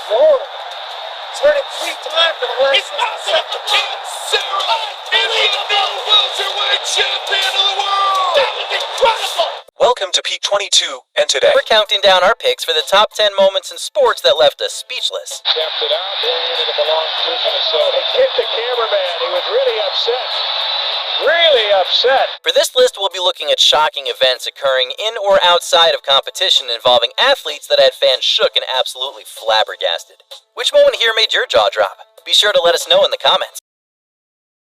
Lord. He's heard it 3 times for the last 60 seconds. Sarah is the new welterweight champion of the world! That was incredible! Welcome to Peak 22, and today we're counting down our picks for the top 10 moments in sports that left us speechless. Stepped it out, landed it belongs to Minnesota. He kicked the cameraman. He was really upset. Really upset. For this list, we'll be looking at shocking events occurring in or outside of competition involving athletes that had fans shook and absolutely flabbergasted. Which moment here made your jaw drop? Be sure to let us know in the comments.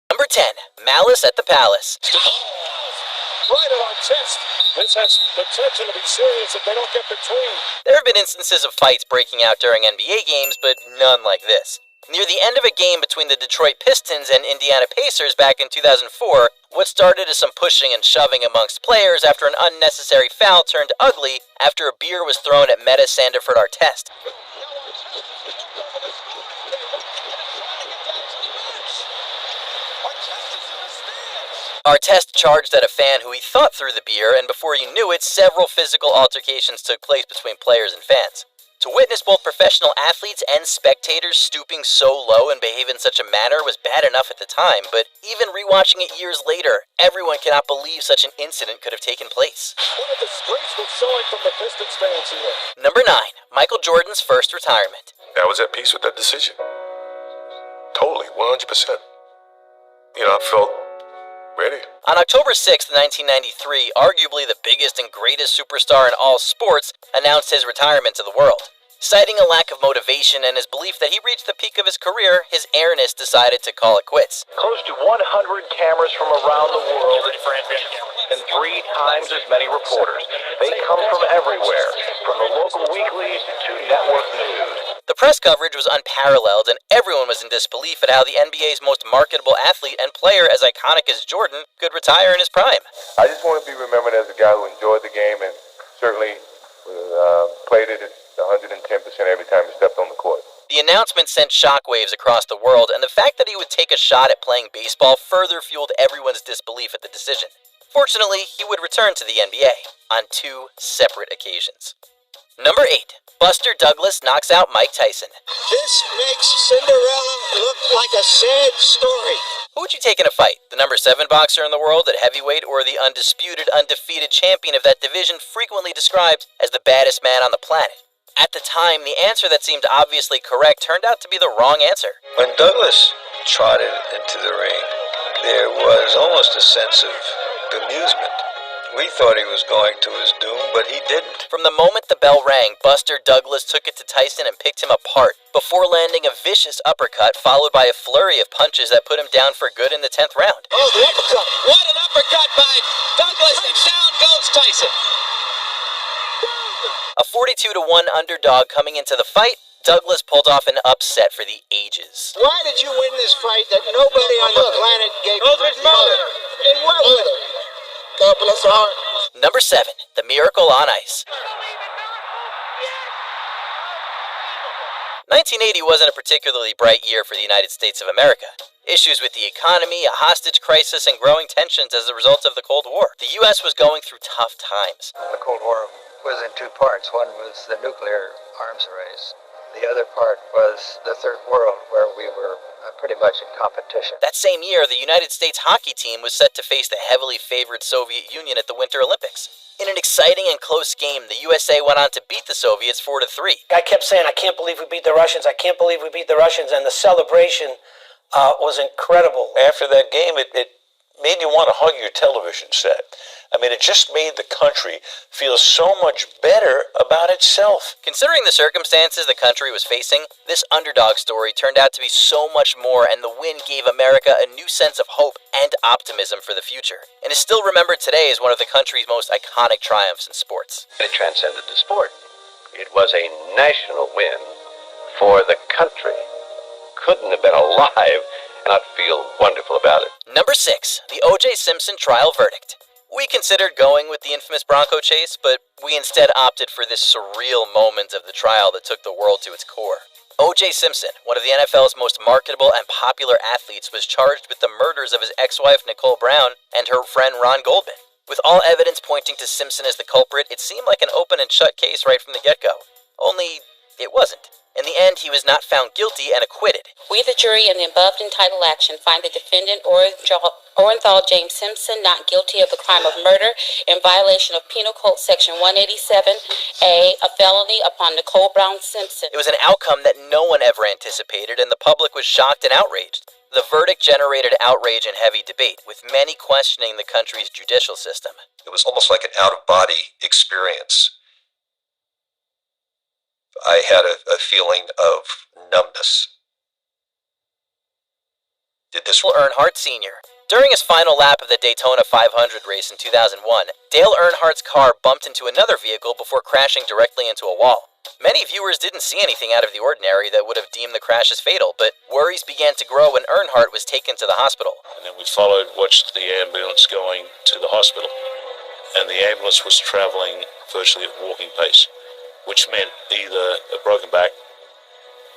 Number 10, Malice at the Palace. Right at our chest. This has potential to be serious if they don't get between. There have been instances of fights breaking out during NBA games, but none like this. Near the end of a game between the Detroit Pistons and Indiana Pacers back in 2004, what started as some pushing and shoving amongst players after an unnecessary foul turned ugly after a beer was thrown at Meta Sandiford Artest. Artest charged at a fan who he thought threw the beer, and before you knew it, several physical altercations took place between players and fans. To witness both professional athletes and spectators stooping so low and behave in such a manner was bad enough at the time, but even rewatching it years later, everyone cannot believe such an incident could have taken place. What a disgraceful showing from the Pistons fans here. Number 9, Michael Jordan's first retirement. I was at peace with that decision. Totally, 100%. I felt ready. On October 6, 1993, arguably the biggest and greatest superstar in all sports announced his retirement to the world. Citing a lack of motivation and his belief that he reached the peak of his career, his airness decided to call it quits. Close to 100 cameras from around the world and 3 times as many reporters. They come from everywhere, from the local weeklies to network news. The press coverage was unparalleled, and everyone was in disbelief at how the NBA's most marketable athlete and player as iconic as Jordan could retire in his prime. I just want to be remembered as a guy who enjoyed the game and certainly played it at 110% every time he stepped on the court. The announcement sent shockwaves across the world, and the fact that he would take a shot at playing baseball further fueled everyone's disbelief at the decision. Fortunately, he would return to the NBA on 2 separate occasions. Number 8, Buster Douglas knocks out Mike Tyson. This makes Cinderella look like a sad story. Who would you take in a fight? The number 7 boxer in the world at heavyweight, or the undisputed, undefeated champion of that division frequently described as the baddest man on the planet? At the time, the answer that seemed obviously correct turned out to be the wrong answer. When Douglas trotted into the ring, there was almost a sense of bemusement. We thought he was going to his doom, but he didn't. From the moment the bell rang, Buster Douglas took it to Tyson and picked him apart, before landing a vicious uppercut followed by a flurry of punches that put him down for good in the 10th round. Oh, the uppercut. What an uppercut by Douglas, and down goes Tyson. A 42-1 underdog coming into the fight, Douglas pulled off an upset for the ages. Why did you win this fight that nobody on the planet gave you? In what way? God bless her heart. Number 7, The Miracle on Ice. 1980 wasn't a particularly bright year for the United States of America. Issues with the economy, a hostage crisis, and growing tensions as a result of the Cold War. The U.S. was going through tough times. The Cold War was in 2 parts. One was the nuclear arms race. The other part was the Third World, where we were pretty much in competition. That same year, the United States hockey team was set to face the heavily favored Soviet Union at the Winter Olympics. In an exciting and close game, the USA went on to beat the Soviets 4-3. I kept saying, I can't believe we beat the Russians, I can't believe we beat the Russians, and the celebration was incredible. After that game, it made you want to hug your television set. I mean, it just made the country feel so much better about itself. Considering the circumstances the country was facing, this underdog story turned out to be so much more, and the win gave America a new sense of hope and optimism for the future, and is still remembered today as one of the country's most iconic triumphs in sports. It transcended the sport. It was a national win for the country. Couldn't have been alive and not feel wonderful about it. Number 6, the O.J. Simpson trial verdict. We considered going with the infamous Bronco chase, but we instead opted for this surreal moment of the trial that took the world to its core. O.J. Simpson, one of the NFL's most marketable and popular athletes, was charged with the murders of his ex-wife Nicole Brown and her friend Ron Goldman. With all evidence pointing to Simpson as the culprit, it seemed like an open and shut case right from the get-go. Only, it wasn't. In the end, he was not found guilty and acquitted. We, the jury, in the above entitled action, find the defendant Orenthal James Simpson not guilty of the crime of murder in violation of Penal Code Section 187A, a felony upon Nicole Brown Simpson. It was an outcome that no one ever anticipated, and the public was shocked and outraged. The verdict generated outrage and heavy debate, with many questioning the country's judicial system. It was almost like an out-of-body experience. I had a feeling of numbness. Did this Earnhardt Sr. During his final lap of the Daytona 500 race in 2001, Dale Earnhardt's car bumped into another vehicle before crashing directly into a wall. Many viewers didn't see anything out of the ordinary that would have deemed the crash as fatal, but worries began to grow when Earnhardt was taken to the hospital. And then we watched the ambulance going to the hospital. And the ambulance was traveling virtually at walking pace, which meant either a broken back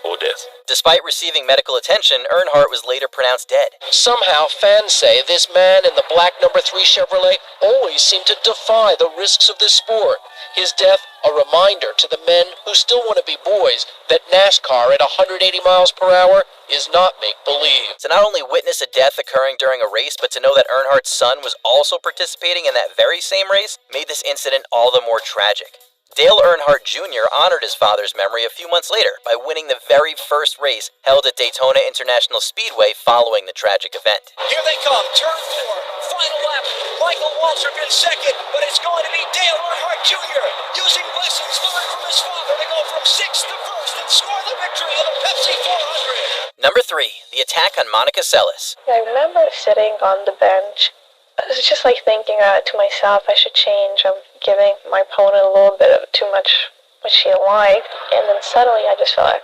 or death. Despite receiving medical attention, Earnhardt was later pronounced dead. Somehow, fans say this man in the black number 3 Chevrolet always seemed to defy the risks of this sport. His death, a reminder to the men who still want to be boys that NASCAR at 180 miles per hour is not make-believe. To not only witness a death occurring during a race, but to know that Earnhardt's son was also participating in that very same race made this incident all the more tragic. Dale Earnhardt Jr. honored his father's memory a few months later by winning the very first race held at Daytona International Speedway following the tragic event. Here they come, turn 4, final lap. Michael Waltrip in second, but it's going to be Dale Earnhardt Jr. using lessons learned from his father to go from 6th to 1st and score the victory in the Pepsi 400. Number 3, the attack on Monica Seles. I remember sitting on the bench. I was just like thinking to myself, I should change. I'm giving my opponent a little bit of too much what she liked. And then suddenly I just felt like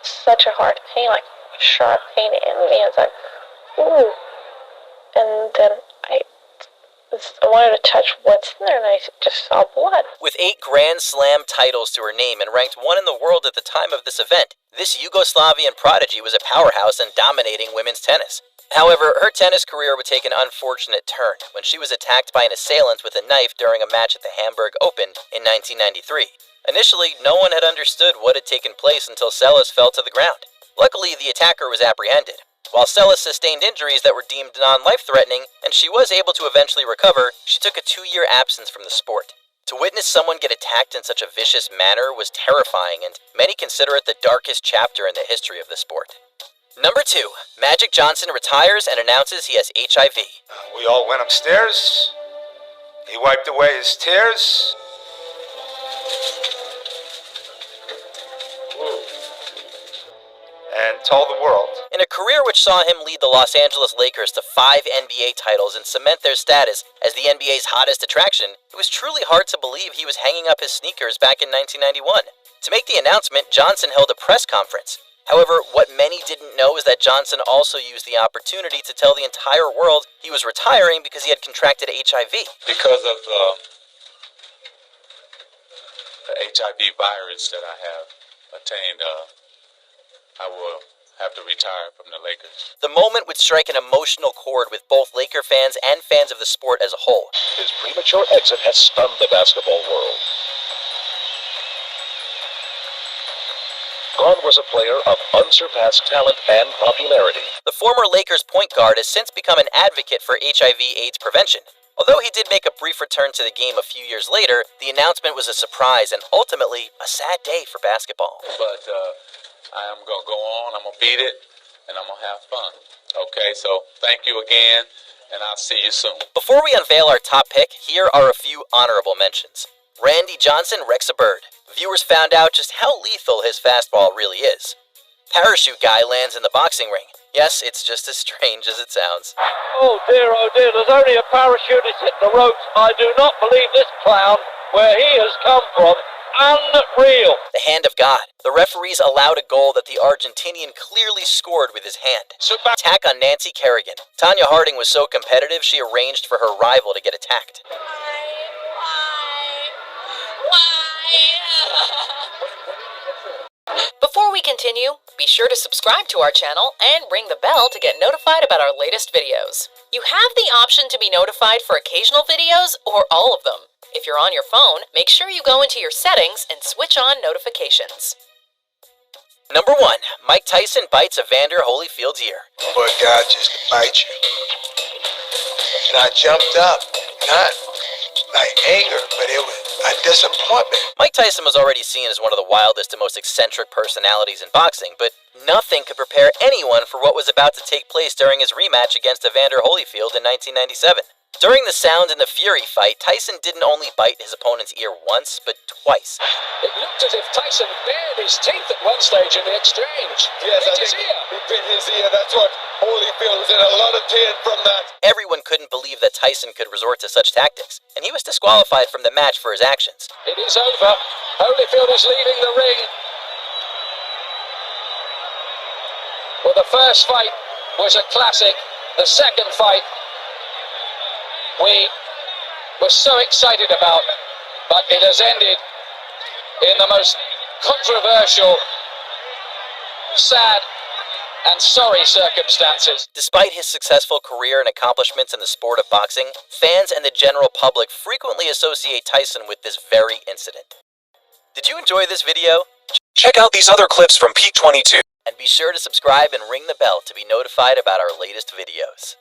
such a hard pain, like sharp pain in me. It's like, ooh. And then I wanted to touch what's in there, and I just saw blood. With 8 Grand Slam titles to her name and ranked 1 in the world at the time of this event, this Yugoslavian prodigy was a powerhouse and dominating women's tennis. However, her tennis career would take an unfortunate turn when she was attacked by an assailant with a knife during a match at the Hamburg Open in 1993. Initially, no one had understood what had taken place until Seles fell to the ground. Luckily, the attacker was apprehended. While Seles sustained injuries that were deemed non-life-threatening, and she was able to eventually recover, she took a 2-year absence from the sport. To witness someone get attacked in such a vicious manner was terrifying, and many consider it the darkest chapter in the history of the sport. Number 2, Magic Johnson retires and announces he has HIV. We all went upstairs. He wiped away his tears. And told the world. In a career which saw him lead the Los Angeles Lakers to 5 NBA titles and cement their status as the NBA's hottest attraction, it was truly hard to believe he was hanging up his sneakers back in 1991. To make the announcement, Johnson held a press conference. However, what many didn't know is that Johnson also used the opportunity to tell the entire world he was retiring because he had contracted HIV. Because of the HIV virus that I have attained, I will have to retire from the Lakers. The moment would strike an emotional chord with both Laker fans and fans of the sport as a whole. His premature exit has stunned the basketball world. Gone was a player of unsurpassed talent and popularity. The former Lakers point guard has since become an advocate for HIV/AIDS prevention. Although he did make a brief return to the game a few years later, the announcement was a surprise and ultimately a sad day for basketball. But I am going to go on, I'm going to beat it, and I'm going to have fun. Okay, so thank you again, and I'll see you soon. Before we unveil our top pick, here are a few honorable mentions. Randy Johnson wrecks a bird. Viewers found out just how lethal his fastball really is. Parachute guy lands in the boxing ring. Yes, it's just as strange as it sounds. Oh dear, there's only a parachutist hit the ropes. I do not believe this clown, where he has come from. Unreal. The hand of God. The referees allowed a goal that the Argentinian clearly scored with his hand. Attack on Nancy Kerrigan. Tonya Harding was so competitive she arranged for her rival to get attacked. Before we continue, be sure to subscribe to our channel and ring the bell to get notified about our latest videos. You have the option to be notified for occasional videos or all of them. If you're on your phone, make sure you go into your settings and switch on notifications. Number 1. Mike Tyson bites Evander Holyfield's ear. But God just bite you. And I jumped up, not like anger, but it was a disappointment. Mike Tyson was already seen as one of the wildest and most eccentric personalities in boxing, but nothing could prepare anyone for what was about to take place during his rematch against Evander Holyfield in 1997. During the Sound and the Fury fight, Tyson didn't only bite his opponent's ear once, but twice. It looked as if Tyson bared his teeth at one stage in the exchange. Yes, Bit his ear. he bit his ear. That's what Holyfield was in a lot of tears from that. Everyone couldn't believe that Tyson could resort to such tactics, and he was disqualified from the match for his actions. It is over. Holyfield is leaving the ring. Well, the first fight was a classic. The second fight we were so excited about, but it has ended in the most controversial, sad, and sorry circumstances. Despite his successful career and accomplishments in the sport of boxing, fans and the general public frequently associate Tyson with this very incident. Did you enjoy this video? Check out these other clips from Peak 22. And be sure to subscribe and ring the bell to be notified about our latest videos.